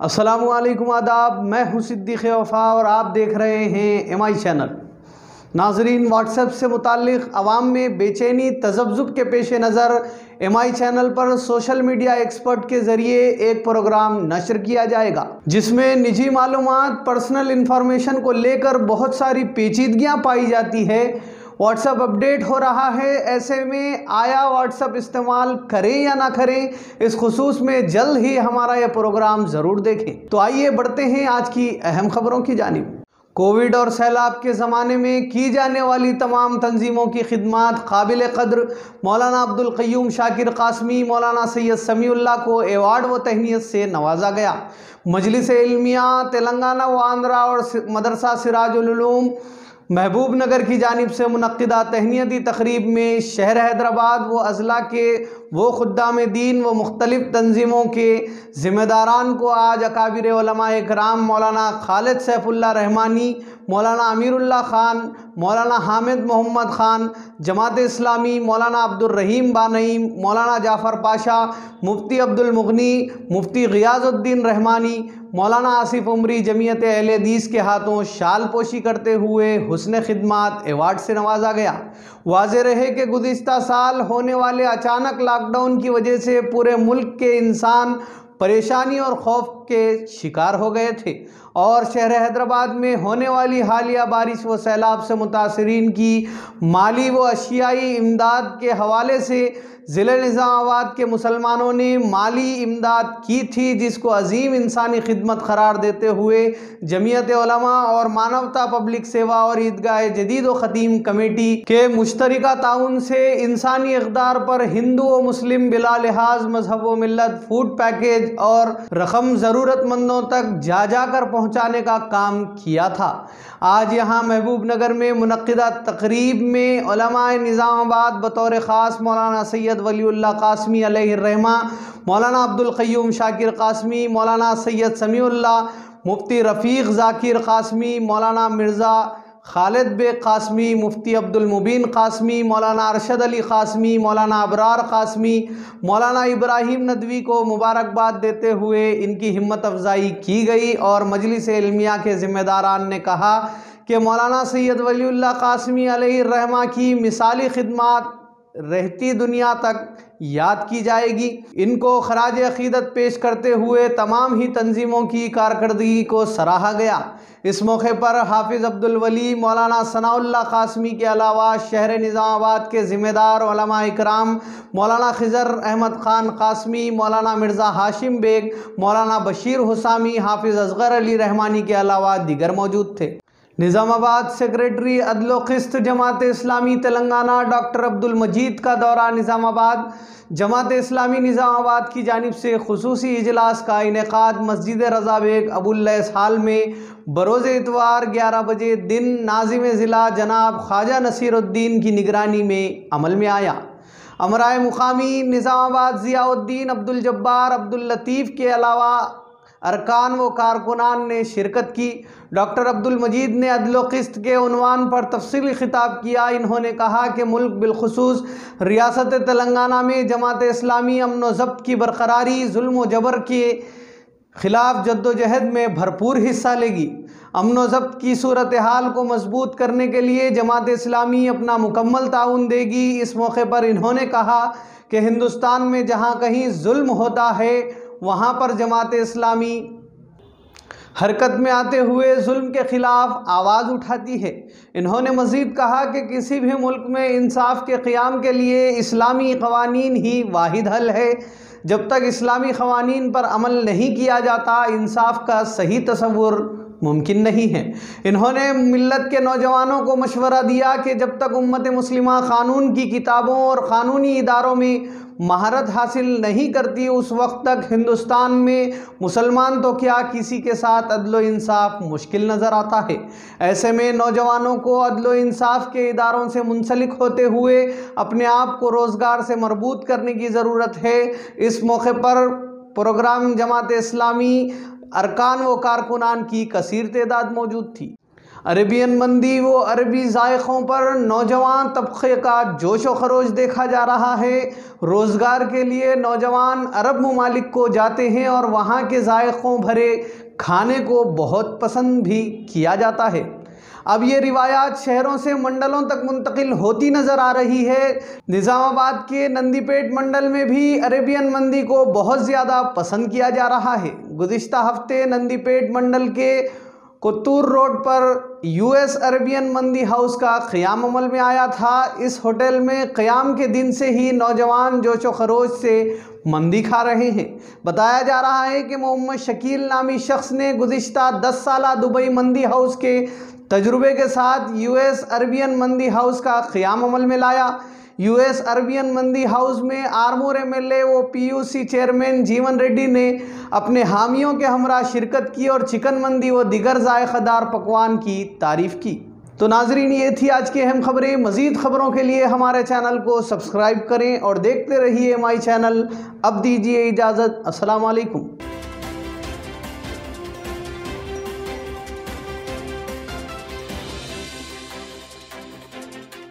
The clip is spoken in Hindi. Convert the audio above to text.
अस्सलामुअलैकुम आदाब, मैं हूं सिद्दीक़ वफ़ा और आप देख रहे हैं MI चैनल। नाजरीन, व्हाट्सएप से मुताल्लिक़ अवाम में बेचैनी तज़ब्ज़ुब के पेश नज़र MI चैनल पर सोशल मीडिया एक्सपर्ट के ज़रिए एक प्रोग्राम नशर किया जाएगा जिसमें निजी मालूमात, पर्सनल इंफॉर्मेशन को लेकर बहुत सारी पेचीदगियाँ पाई जाती है। व्हाट्सएप अपडेट हो रहा है, ऐसे में आया व्हाट्सएप इस्तेमाल करें या ना करें, इस खुसूस में जल्द ही हमारा यह प्रोग्राम ज़रूर देखें। तो आइए बढ़ते हैं आज की अहम खबरों की जानिब। कोविड और सैलाब के ज़माने में की जाने वाली तमाम तंजीमों की खिदमात काबिल कद्र मौलाना अब्दुल क़य्यूम शाकिर क़ासमी मौलाना सैयद समीउल्लाह को एवार्ड व तहनीत से नवाजा गया। मजलिस इल्मिया तेलंगाना व आंध्रा और मदरसा सिराजुल उलूम महबूब नगर की जानिब से मुनक्किदा तहनीती तकरीब में शहर हैदराबाद व अज़ला के वो खुद्दाम दीन व मुख्तलिफ तंजीमों के ज़िम्मेदारान को आज अकाबिर उलमाए इकराम मौलाना खालिद सैफुल्लाह रहमानी, मौलाना अमीरुल्लाह ख़ान, मौलाना हामिद मोहम्मद ख़ान, जमात इस्लामी मौलाना अब्दुल रहीम बानईम, मौलाना जाफ़र पाशा, मुफ्ती अब्दुल मुग़नी, मुफ्ती ग़ियाज़ुद्दीन रहमानी, मौलाना आसिफ उमरी जमीयत अहले हदीस के हाथों शाल पोशी करते हुए हुस्न खिदमात एवार्ड से नवाजा गया। वाज़ेह रहे कि गुज़िश्ता साल होने वाले अचानक लॉकडाउन की वजह से पूरे मुल्क के इंसान परेशानी और खौफ के शिकार हो गए थे और शहर हैदराबाद में होने वाली हालिया बारिश व सैलाब से मुतासरीन की माली व अशियाई इमदाद के हवाले से ज़िले निज़ामाबाद के मुसलमानों ने माली इमदाद की थी, जिसको अजीम इंसानी खिदमत करार देते हुए जमीयत उलमा और मानवता पब्लिक सेवा और ईदगाह जदीद व ख़तीम कमेटी के मुश्तरका ताउन से इंसानी इक़दार पर हिंदू व मुस्लिम बिला लिहाज मजहब व मिल्लत फूड पैकेज और रकम ज़रूरतमंदों तक जा कर पहुँचाने का काम किया था। आज यहाँ महबूब नगर में मुनक्किदा तकरीब में उलमाए निज़ामाबाद बतौर ख़ास मौलाना सैयद वलीउल्लाह क़ासमी अलैहिर्रहमा, मौलाना अब्दुल क़य्यूम शाकिर क़ासमी, मौलाना सैयद समीउल्लाह, मुफ्ती रफ़ीक़ ज़ाकिर क़ासमी, मौलाना मिर्ज़ा खालिद बेग क़ासमी, मुफ्ती अब्दुल मुबीन क़ासमी, मौलाना अरशद अली क़ासमी, मौलाना अबरार क़ासमी, मौलाना इब्राहिम नदवी को मुबारकबाद देते हुए इनकी हिम्मत अफजाई की गई और मजलिस इल्मिया के ज़िम्मेदारान ने कहा कि मौलाना सैयद वलीउल्लाह क़ासमी अलैहिर्रहमा की मिसाली खिदमात रहती दुनिया तक याद की जाएगी। इनको खराज अक़ीदत पेश करते हुए तमाम ही तंजीमों की कारकर्दगी को सराहा गया। इस मौके पर हाफिज़ अब्दुल वली मौलाना सनाउल्लाह क़ासमी के अलावा शहर निज़ामाबाद के ज़िम्मेदार उलमा इकराम मौलाना खिज़र अहमद ख़ान क़ासमी, मौलाना मिर्ज़ा हाशिम बेग, मौलाना बशीर हुसामी, हाफिज़ असग़र अली रहमानी के अलावा दीगर मौजूद थे। निज़ामाबाद सेक्रेटरी अदल क़िस्त जमात इस्लामी तेलंगाना डॉक्टर अब्दुल मजीद का दौरा निज़ामाबाद। जमात इस्लामी निज़ामाबाद की जानिब से खुसूसी इजलास का इनेकाद मस्जिद रज़ा बेग अबुल्लैस हाल में बरोज़ इतवार 11 बजे दिन नाज़िम ज़िला जनाब ख्वाजा नसीरुद्दीन की निगरानी में अमल में आया। अमराए मुकामी निज़ामाबाद ज़ियाउद्दीन अब्दुल जब्बार अब्दुल लतीफ़ के अलावा अरकान व कारकुनान ने शिरकत की। डॉक्टर अब्दुल मजीद ने अदल क़िस्त के उन्वान पर तफसीली खिताब किया। इन्होंने कहा कि मुल्क बिलखुसूस रियासत तेलंगाना में जमात इस्लामी अमन व ज़ब्त की बरकरारी, जुल्म व जबर के ख़िलाफ़ जद्दोजहद में भरपूर हिस्सा लेगी। अमन व ज़ब्त की सूरत हाल को मजबूत करने के लिए जमात इस्लामी अपना मुकम्मल ताउन देगी। इस मौके पर इन्होंने कहा कि हिंदुस्तान में जहाँ कहीं जुल्म होता है वहाँ पर जमात इस्लामी हरकत में आते हुए जुल्म के ख़िलाफ़ आवाज़ उठाती है। इन्होंने मज़ीद कहा कि किसी भी मुल्क में इंसाफ के क़याम के लिए इस्लामी क़वानीन ही वाहिद हल है। जब तक इस्लामी क़वानीन पर अमल नहीं किया जाता, इंसाफ का सही तसव्वुर मुमकिन नहीं है। इन्होंने मिल्लत के नौजवानों को मशवरा दिया कि जब तक उम्मत मुस्लिमा क़ानून की किताबों और क़ानूनी इदारों में महारत हासिल नहीं करती, उस वक्त तक हिंदुस्तान में मुसलमान तो क्या किसी के साथ अदल इंसाफ मुश्किल नज़र आता है। ऐसे में नौजवानों को अदल इंसाफ के इदारों से मुंसलिक होते हुए अपने आप को रोज़गार से मरबूत करने की ज़रूरत है। इस मौके पर प्रोग्राम जमात इस्लामी अरकान व कारकुनान की कसीर तादाद मौजूद थी। अरेबियन मंदी व अरबी जायक़ों पर नौजवान तबक़े का जोश व खरोश देखा जा रहा है। रोज़गार के लिए नौजवान अरब ममालिक को जाते हैं और वहाँ के जायक़ों भरे खाने को बहुत पसंद भी किया जाता है। अब ये रिवायात शहरों से मंडलों तक मुंतकिल होती नज़र आ रही है। निज़ामाबाद के नंदीपेट मंडल में भी अरेबियन मंदी को बहुत ज़्यादा पसंद किया जा रहा है। गुज़िश्ता हफ्ते नंदीपेट मंडल के कुत्तूर रोड पर यूएस अरेबियन मंदी हाउस का क़याम अमल में आया था। इस होटल में क़याम के दिन से ही नौजवान जोश व खरोश से मंदी खा रहे हैं। बताया जा रहा है कि मोहम्मद शकील नामी शख्स ने गुज़िश्ता 10 साल दुबई मंदी हाउस के तजुर्बे के साथ यूएस अरेबियन मंदी हाउस का क़याम अमल में लाया। यूएस अरेबियन मंदी हाउस में आरमूर एमएलए व पीयूसी चेयरमैन जीवन रेड्डी ने अपने हामियों के हमरा शिरकत की और चिकन मंदी व दिगर जायक़ेदार पकवान की तारीफ़ की। तो नाजरीन, ये थी आज की अहम खबरें। मज़ीद ख़बरों के लिए हमारे चैनल को सब्सक्राइब करें और देखते रहिए MI चैनल। अब दीजिए इजाज़त। अस्सलाम वालेकुम।